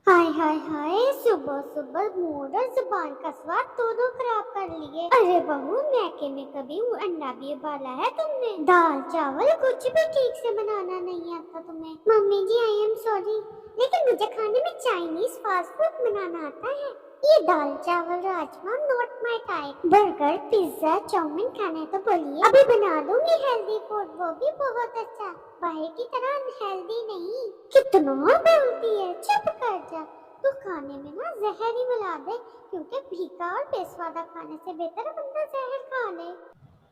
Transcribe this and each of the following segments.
हाय हाय हाय, सुबह सुबह मूड और जुबान का स्वाद दोनों खराब कर लिए। अरे बहू, मैके में कभी अंडा भी उबाला है तुमने? दाल चावल कुछ भी ठीक से बनाना नहीं आता तुम्हें? Mummy ji, I am sorry, लेकिन मुझे खाने में चाइनीज फास्ट फूड बनाना आता है। ये dal chawal rajma not my type. Burger pizza chowmein खाना है तो बोलिए, अभी बना दूंगी हेल्दी फूड, वो भी बहुत अच्छा, बाहर की तरह अनहेल्दी नहीं। कितना बोलती है, चुप कर जा। तू खाने में ना जहर ही मिला दे, क्योंकि फीका और बेस्वादा खाने से बेहतर बंदा जहर खा ले।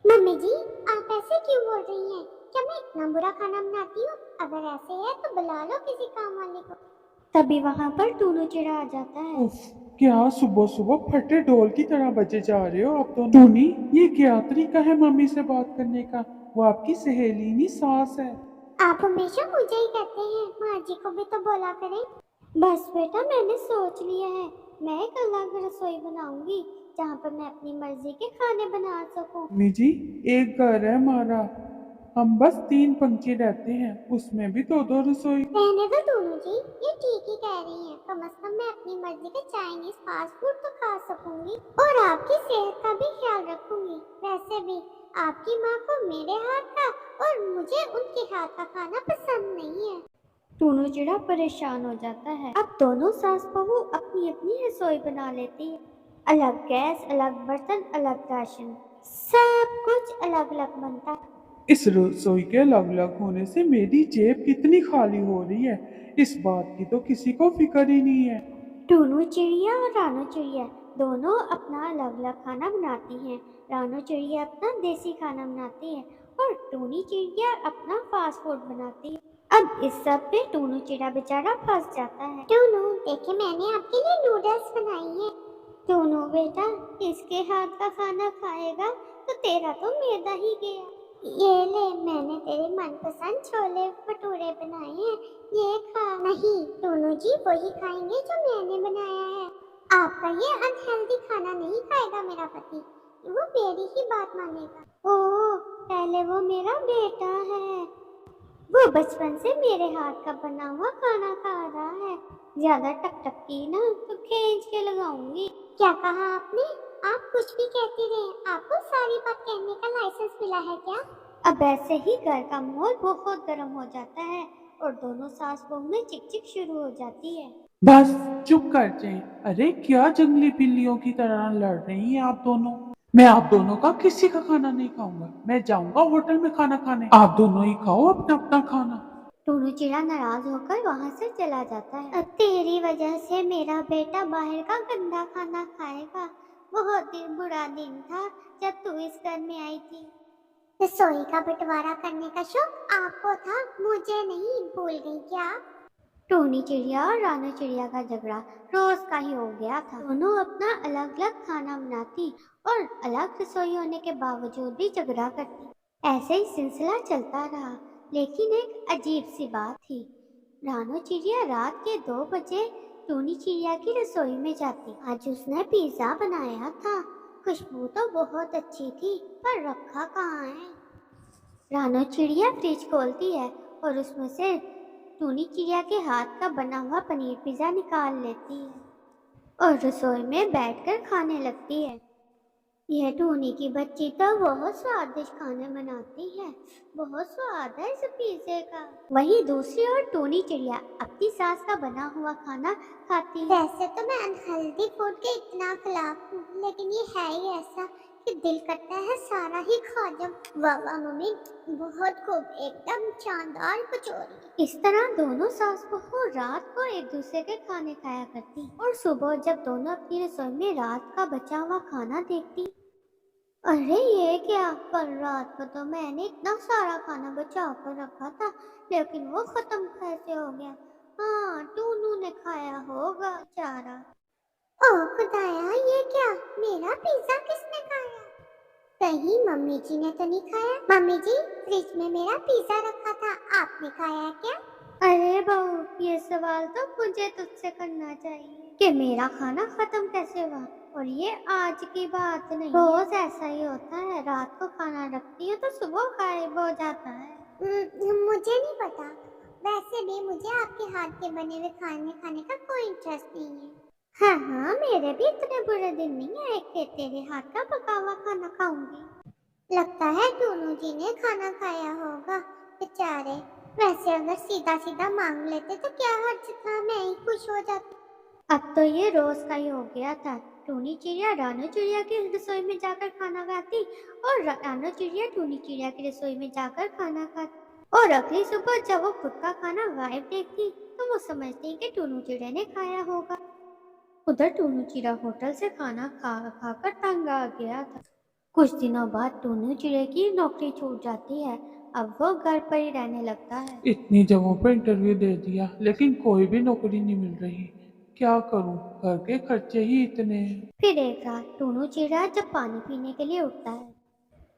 मम्मी जी, आप ऐसे क्यों बोल रही हैं? क्या मैं इतना बुरा खाना बनाती हूँ? अगर ऐसे है तो बुला लो किसी काम वाले को। तभी वहाँ पर टूनू चिड़ा आ जाता है। उफ, क्या सुबह सुबह फटे ढोल की तरह बजे जा रहे हो आप दोनों। टूनी, ये क्या तरीका है मम्मी से बात करने का? वो आपकी सहेली नहीं, सास है। आप हमेशा मुझे ही कहते हैं, माँ जी को भी तो बोला करें। बस बेटा, मैंने सोच लिया है, मैं एक अलग रसोई बनाऊंगी जहाँ पर मैं अपनी मर्जी के खाने बना सकूं। मम्मी जी, एक घर है हमारा, हम बस 3 पंक्ति रहते हैं, उसमें भी दो दो रसोई। रहने दो दोनों जी, ये ठीक ही कह रही हैं। कम से कम मैं अपनी मर्जी के चाइनीज फास्ट फूड तो खा सकूंगी और आपकी सेहत का भी ख्याल रखूंगी। वैसे भी आपकी माँ को मेरे हाथ का और मुझे उनके हाथ का खाना पसंद नहीं है। टूनू चिड़ा परेशान हो जाता है। अब दोनों सास बहू अपनी अपनी रसोई बना लेती है। अलग गैस, अलग बर्तन, अलग राशन, सब कुछ अलग अलग बनता है। इस रसोई के अलग अलग होने से मेरी जेब कितनी खाली हो रही है, इस बात की तो किसी को फिक्र ही नहीं है। टूनू चिड़िया और रानू चिड़िया दोनों अपना अलग अलग खाना बनाती हैं। रानू चिड़िया अपना देसी खाना बनाती है और टूनी चिड़िया अपना फास्ट फूड बनाती है। अब इस सब पे टूनू चिड़ा बेचारा फंस जाता है। टूनू, देखे मैंने आपके लिए नूडल्स बनाई है। टूनू बेटा, इसके हाथ का खाना खाएगा तो तेरा तो मैदा ही गया। ये ले, मैंने तेरे मनपसंद छोले भटूरे बनाए हैं, ये खा। नहीं टूनू जी, वही खाएंगे जो मैंने बनाया है। आपका ये अनहेल्दी खाना नहीं खाएगा मेरा पति, वो मेरी ही बात मानेगा। ओह, पहले वो मेरा बेटा है, वो बचपन से मेरे हाथ का बना हुआ खाना खा रहा है। ज्यादा टक की ना तो खींच के लगाऊंगी। क्या कहा आपने? आप कुछ भी कहती रहे, आपको सारी बात कहने का लाइसेंस मिला है क्या? अब ऐसे ही घर का माहौल बहुत गर्म हो जाता है और दोनों सास बहू में चिक चिक शुरू हो जाती है। बस चुप कर जाए। अरे क्या जंगली बिल्लियों की तरह लड़ रही हैं आप दोनों। मैं आप दोनों का किसी का खाना नहीं खाऊंगा, मैं जाऊंगा होटल में खाना खाने, आप दोनों ही खाओ अपना अपना खाना। टूनू चिड़ा नाराज होकर वहां से चला जाता है। अब तेरी वजह से मेरा बेटा बाहर का गंदा खाना खाएगा। बहुत दिन बुरा दिन था जब तू इस घर में आई थी। रसोई का बंटवारा करने का शौक आपको था, मुझे नहीं। भूल गई क्या? टोनी चिड़िया और रानू चिड़िया का झगड़ा रोज का ही हो गया था। दोनों अपना अलग अलग खाना बनाती और अलग रसोई होने के बावजूद भी झगड़ा करती। ऐसे ही सिलसिला चलता रहा, लेकिन एक अजीब सी बात थी। रानू चिड़िया रात के 2 बजे टोनी चिड़िया की रसोई में जाती। आज उसने पिज्जा बनाया था। खुशबू तो बहुत अच्छी थी, पर रखा कहाँ है? रानू चिड़िया फ्रिज खोलती है और उसमें से टूनी चिड़िया के हाथ का बना हुआ पनीर पिज्जा निकाल लेती है और रसोई में बैठकर खाने लगती है। यह टूनी की बच्ची तो बहुत स्वादिष्ट खाने बनाती है, बहुत स्वाद है इस पिज्जे का। वहीं दूसरी ओर टूनी चिड़िया अपनी सास का बना हुआ खाना खाती है। वैसे तो मैं अनहेल्दी फूड के इतना खिलाफ हूँ, लेकिन ये है ही ऐसा कि दिल करता है सारा ही खा जाऊं। वाह वाह मम्मी, बहुत खूब, एकदम शानदार कचौरी। इस तरह दोनों सास बहू रात को एक दूसरे के खाने खाया करती और सुबह जब दोनों अपनी रसोई में रात का बचा हुआ खाना देखती, अरे ये क्या, कल रात को तो मैंने इतना सारा खाना बचा कर रखा था, लेकिन वो खत्म कैसे हो गया? हाँ, टूनू ने खाया होगा बेचारा। ओह खुदाया, ये क्या, मेरा पिज्जा किसने खाया? कहीं मम्मी जी ने तो नहीं खाया? मम्मी जी, फ्रिज में मेरा पिज्जा रखा था, आपने खाया क्या? अरे बहू, ये सवाल तो मुझे तुझसे करना चाहिए कि मेरा खाना खत्म कैसे हुआ, और ये आज की बात नहीं, रोज ऐसा ही होता है। रात को खाना रखती है तो सुबह गायब हो जाता है। मुझे नहीं पता, वैसे भी मुझे आपके हाथ के बने हुए खाने खाने का कोई इंटरेस्ट नहीं है। हाँ हाँ, मेरे भी इतने बुरे दिन नहीं आए कि तेरे हाथ का पका हुआ खाना खाऊंगी। लगता है टूनू जी ने खाना खाया होगा, बेचारे। वैसे अगर सीधा सीधा मांग लेते तो क्या हर्ज था, मैं ही खुश हो जाती। अब तो ये रोज का ही हो गया था। टूनी चिड़िया रानू चिड़िया की रसोई में जाकर खाना खाती और रानू चिड़िया टूनी चिड़िया की रसोई में जाकर खाना खाती। और अगली सुबह जब वो खुद का खाना गायब देखती तो वो समझती कि टूनू चिड़िया ने खाया होगा। उधर टूनू चिड़िया होटल से खाना खा खाकर तंग आ गया था। कुछ दिनों बाद टूनू चिड़िया की नौकरी छूट जाती है। अब वो घर पर ही रहने लगता है। इतनी जगहों पर इंटरव्यू दे दिया लेकिन कोई भी नौकरी नहीं मिल रही। क्या करूं, घर के खर्चे ही इतने हैं। फिर एक रात टूनू चिड़िया जब पानी पीने के लिए उठता है,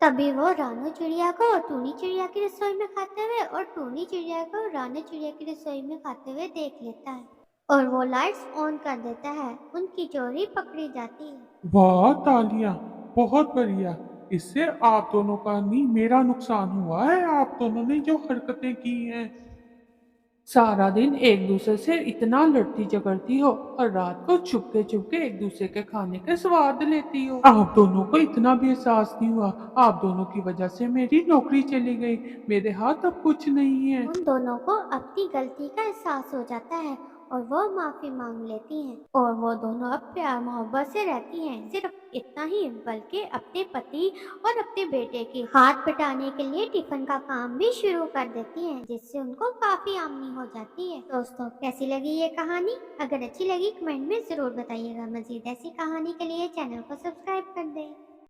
तभी वो रानू चिड़िया को टूनी चिड़िया की रसोई में खाते हुए और टूनी चिड़िया को रानू चिड़िया की रसोई में खाते हुए देख लेता है और वो लाइट्स ऑन कर देता है। उनकी चोरी पकड़ी जाती है। वाह तालियां, बहुत बढ़िया। इससे आप दोनों का नहीं मेरा नुकसान हुआ है। आप दोनों ने जो हरकतें की हैं, सारा दिन एक दूसरे से इतना लड़ती झगड़ती हो और रात को चुपके चुपके एक दूसरे के खाने के स्वाद लेती हो। आप दोनों को इतना भी एहसास नहीं हुआ। आप दोनों की वजह से मेरी नौकरी चली गई। मेरे हाथ अब कुछ नहीं है। उन दोनों को अपनी गलती का एहसास हो जाता है और वो माफी मांग लेती हैं और वो दोनों अब प्यार मोहब्बत से रहती हैं। सिर्फ इतना ही बल्कि अपने पति और अपने बेटे के हाथ पिटाने के लिए टिफिन का काम भी शुरू कर देती हैं, जिससे उनको काफी आमदनी हो जाती है। दोस्तों, कैसी लगी ये कहानी? अगर अच्छी लगी कमेंट में जरूर बताइएगा। मजीद ऐसी कहानी के लिए चैनल को सब्सक्राइब कर दें।